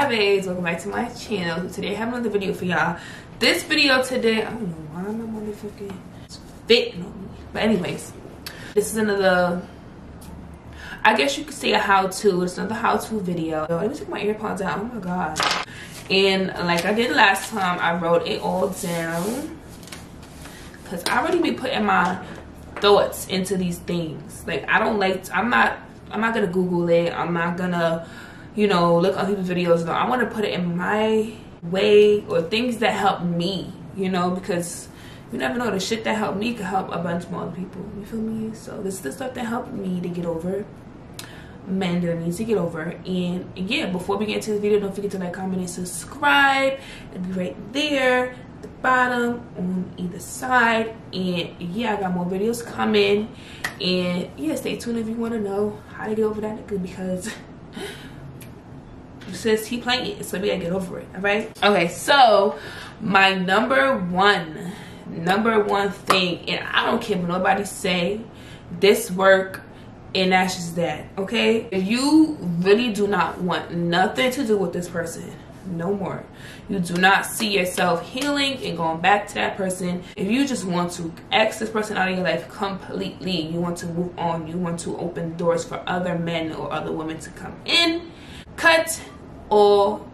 babes, welcome back to my channel. Today I have another video for y'all. This video today, I don't know why my motherfucking fitting on me, but anyways, this is another, I guess you could say a how-to. It's another how-to video. Let me take my earpods out. Oh my god. And like I did last time, I wrote it all down because I already be putting my thoughts into these things. Like I'm not gonna Google it. I'm not gonna, you know, look on people's videos. No, I want to put it in my way, or things that help me, you know, because you never know, the shit that helped me could help a bunch more other people. You feel me? So this is the stuff that helped me to get over men that I need to get over. And yeah, before we get into the video, don't forget to like, comment, and subscribe. It'll be right there at the bottom on either side. And yeah, I got more videos coming. And yeah, stay tuned if you want to know how to get over that nigga, because sis, he playing it, so we gotta get over it. All right, okay, so my number one thing, and I don't care what nobody say, this work, and that's just that. Okay, if you really do not want nothing to do with this person no more, you do not see yourself healing and going back to that person, if you just want to X this person out of your life completely, you want to move on, you want to open doors for other men or other women to come in, cut all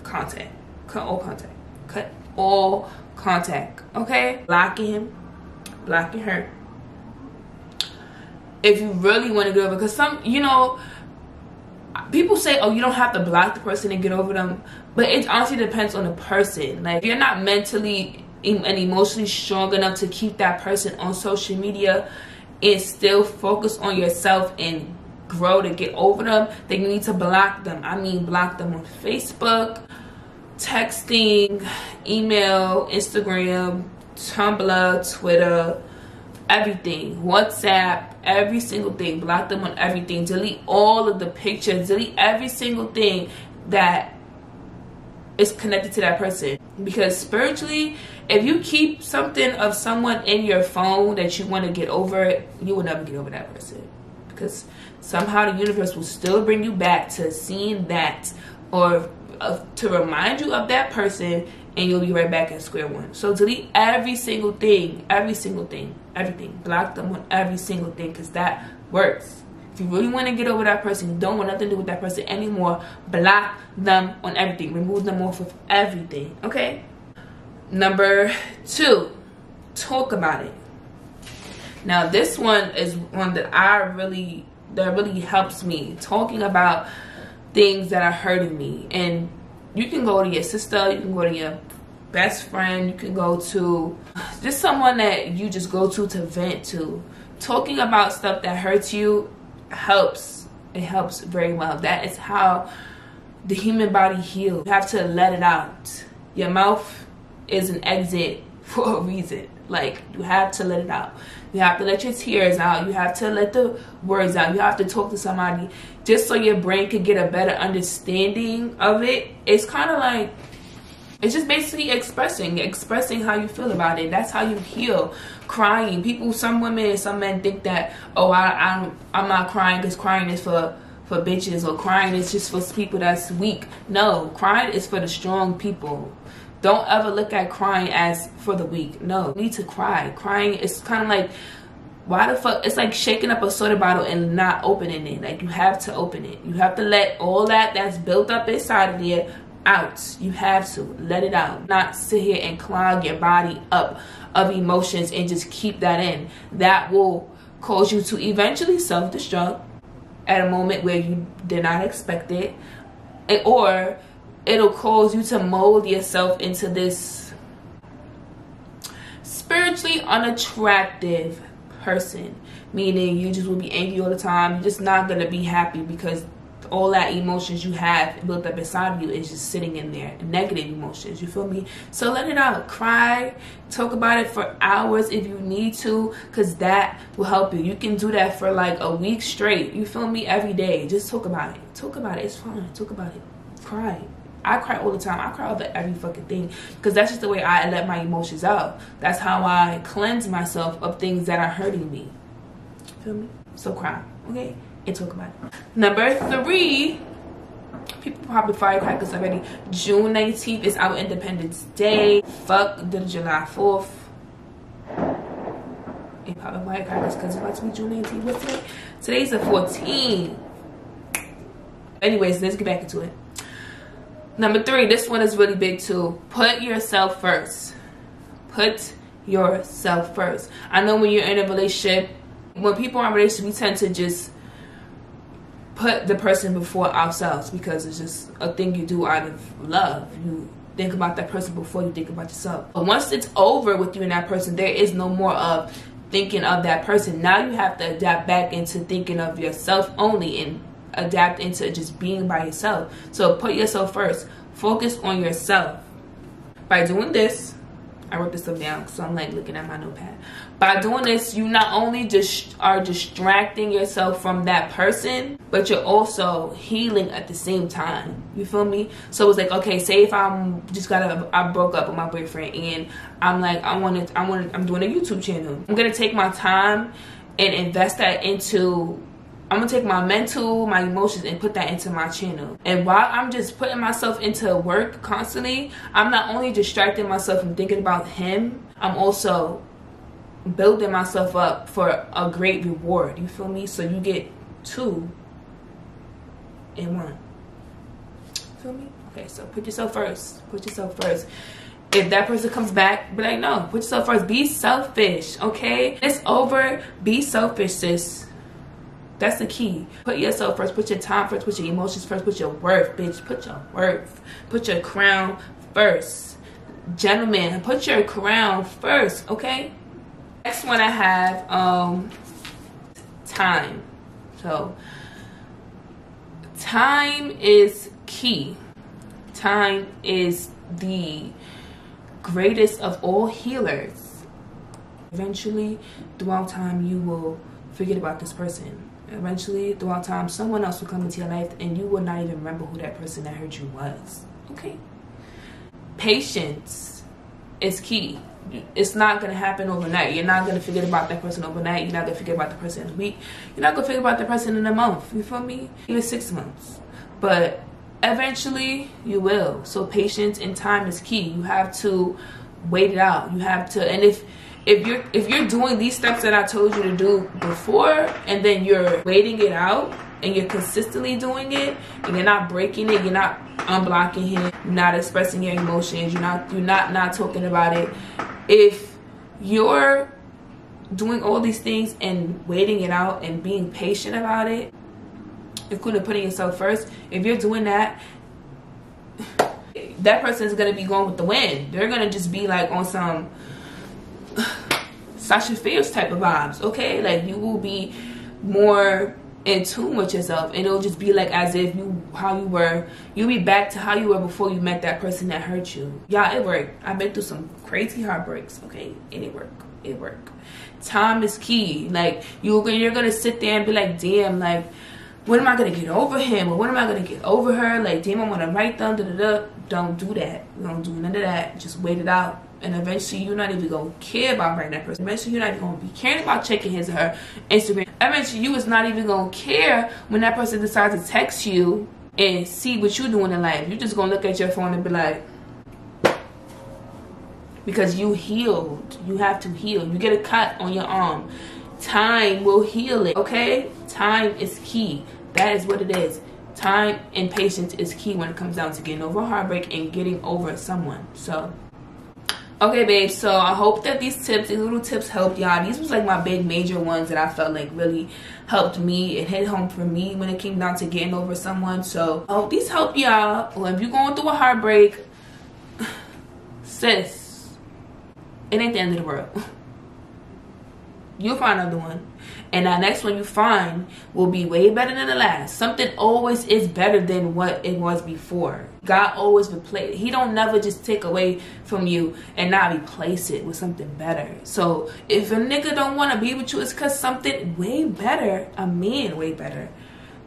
contact. Cut all contact. Okay, blocking him, blocking her, if you really want to get over. Because some, you know, people say, oh, you don't have to block the person and get over them, but it honestly depends on the person. Like, if you're not mentally and emotionally strong enough to keep that person on social media and still focus on yourself and grow to get over them, then you need to block them. I mean, block them on Facebook, texting, email, Instagram, Tumblr, Twitter, everything, WhatsApp, every single thing. Block them on everything. Delete all of the pictures, delete every single thing that is connected to that person. Because spiritually, if you keep something of someone in your phone that you want to get over, you will never get over that person, because somehow the universe will still bring you back to seeing that, or to remind you of that person, and you'll be right back at square one. So delete every single thing, everything. Block them on every single thing, because that works. If you really want to get over that person, you don't want nothing to do with that person anymore, block them on everything. Remove them off of everything, okay? Number 2, talk about it. Now this one is one that really helps me, talking about things that are hurting me. And you can go to your sister, you can go to your best friend, you can go to just someone that you just go to vent to. Talking about stuff that hurts you helps. It helps very well. That is how the human body heals. You have to let it out. Your mouth is an exit for a reason. Like, you have to let it out. You have to let your tears out. You have to let the words out. You have to talk to somebody just so your brain could get a better understanding of it. It's kind of like, it's just basically expressing how you feel about it. That's how you heal. Crying. People, some women and some men think that, oh, I'm not crying because crying is for bitches, or crying is just for people that's weak. No, crying is for the strong people. Don't ever look at crying as for the weak. No, you need to cry. Crying is kind of like, why the fuck? It's like shaking up a soda bottle and not opening it. Like, you have to open it. You have to let all that's built up inside of there out. You have to let it out. Not sit here and clog your body up of emotions and just keep that in. That will cause you to eventually self-destruct at a moment where you did not expect it, or it'll cause you to mold yourself into this spiritually unattractive person, meaning you just will be angry all the time. You're just not gonna be happy, because all that emotions you have built up inside of you is just sitting in there, negative emotions. You feel me? So let it out. Cry, talk about it for hours if you need to, because that will help you. You can do that for like a week straight. You feel me? Every day, just talk about it. Talk about it. It's fine. Talk about it. Cry. I cry all the time. I cry over every fucking thing, because that's just the way I let my emotions out. That's how I cleanse myself of things that are hurting me. Feel me? So cry, okay? And talk about it. Number 3, People probably firecrackers already. June 19th is our Independence Day. Fuck the July 4th. Ain't popping firecrackers because it's about to be June 19th. What's today? Today's the 14th. Anyways, let's get back into it. Number 3, this one is really big too. Put yourself first. Put yourself first. I know when you're in a relationship, when people are in a relationship, we tend to just put the person before ourselves because it's just a thing you do out of love. You think about that person before you think about yourself. But once it's over with you and that person, there is no more of thinking of that person. Now you have to adapt back into thinking of yourself only and adapt into just being by yourself. So put yourself first. Focus on yourself. By doing this, I wrote this stuff down so I'm like looking at my notepad. By doing this, you not only just are distracting yourself from that person, but you're also healing at the same time. You feel me? So it's like, okay, say if I broke up with my boyfriend and I'm like, I'm doing a YouTube channel. I'm gonna take my time and invest that into, I'm gonna take my mental, my emotions, and put that into my channel. And while I'm just putting myself into work constantly, I'm not only distracting myself from thinking about him, I'm also building myself up for a great reward. You feel me? So you get 2 in 1. Feel me? Okay, so put yourself first. Put yourself first. If that person comes back, be like, no, put yourself first. Be selfish, okay? It's over. Be selfish, sis. That's the key. Put yourself first. Put your time first. Put your emotions first. Put your worth, bitch. Put your worth. Put your crown first. Gentlemen, put your crown first, okay? Next one I have time. So time is key. Time is the greatest of all healers. Eventually, throughout time, you will forget about this person. Eventually, throughout time, someone else will come into your life and you will not even remember who that person that hurt you was. Okay? Patience is key. It's not going to happen overnight. You're not going to forget about that person overnight. You're not going to forget about the person in a week. You're not going to forget about the person in a month. You feel me? Even 6 months. But eventually, you will. So patience and time is key. You have to wait it out. You have to, and if you're doing these steps that I told you to do before, and then you're waiting it out, and you're consistently doing it, and you're not breaking it, you're not unblocking him, you're not expressing your emotions, you're not talking about it. If you're doing all these things and waiting it out and being patient about it, including putting yourself first, if you're doing that, that person is gonna be going with the wind. They're gonna just be like on some Sasha Fierce type of vibes, okay? Like you will be more in tune with yourself, and it'll just be like as if you'll be back to how you were before you met that person that hurt you. Yeah, it worked. I've been through some crazy heartbreaks, okay? And it worked. Time is key. Like you're gonna sit there and be like, damn, like when am I gonna get over him, or when am I gonna get over her? Like, damn, I wanna write them, Don't do that. Don't do none of that. Just wait it out. And eventually you're not even gonna care about writing that person. Eventually you're not even gonna be caring about checking his or her Instagram. Eventually you is not even gonna care when that person decides to text you and see what you're doing in life. You're just gonna look at your phone and be like, because you healed. You have to heal. You get a cut on your arm. Time will heal it, okay? Time is key. That is what it is. Time and patience is key when it comes down to getting over heartbreak and getting over someone. So okay, babe, so I hope that these little tips helped y'all. These was like my big major ones that I felt like really helped me. It hit home for me when it came down to getting over someone. So I hope these help y'all. Or if you're going through a heartbreak, sis, it ain't the end of the world. You'll find another one. And that next one you find will be way better than the last. Something always is better than what it was before. God always replace. He don't never just take away from you and not replace it with something better. So if a nigga don't want to be with you, it's because something way better, a man way better,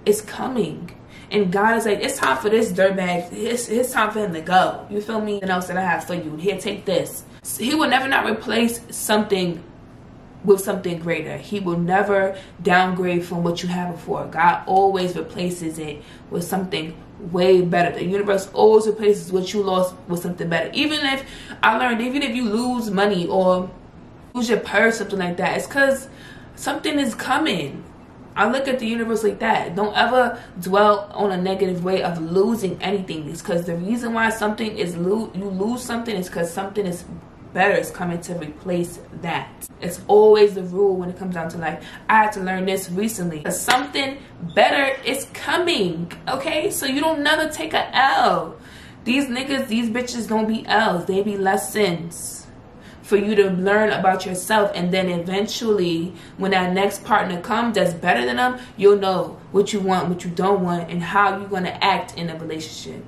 is coming. And God is like, it's time for this dirtbag. It's time for him to go. You feel me? And else that I have for you. Here, take this. He will never not replace something with something greater. He will never downgrade from what you had before. God always replaces it with something way better. The universe always replaces what you lost with something better. Even if you lose money or lose your purse, something like that, it's because something is coming. I look at the universe like that. Don't ever dwell on a negative way of losing anything. It's because the reason why something is you lose something is because something is better is coming to replace that. It's always the rule when it comes down to life. I had to learn this recently. Because something better is coming. Okay? So you don't never take a L. These niggas, these bitches don't be L's. They be lessons for you to learn about yourself. And then eventually, when that next partner comes that's better than them, you'll know what you want, what you don't want, and how you're going to act in a relationship.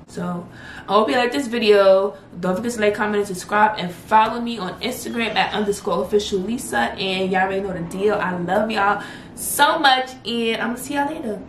So I hope you like this video. Don't forget to like, comment, and subscribe, and follow me on Instagram at _official Lisa. And y'all already know the deal. I love y'all so much, and I'm gonna see y'all later.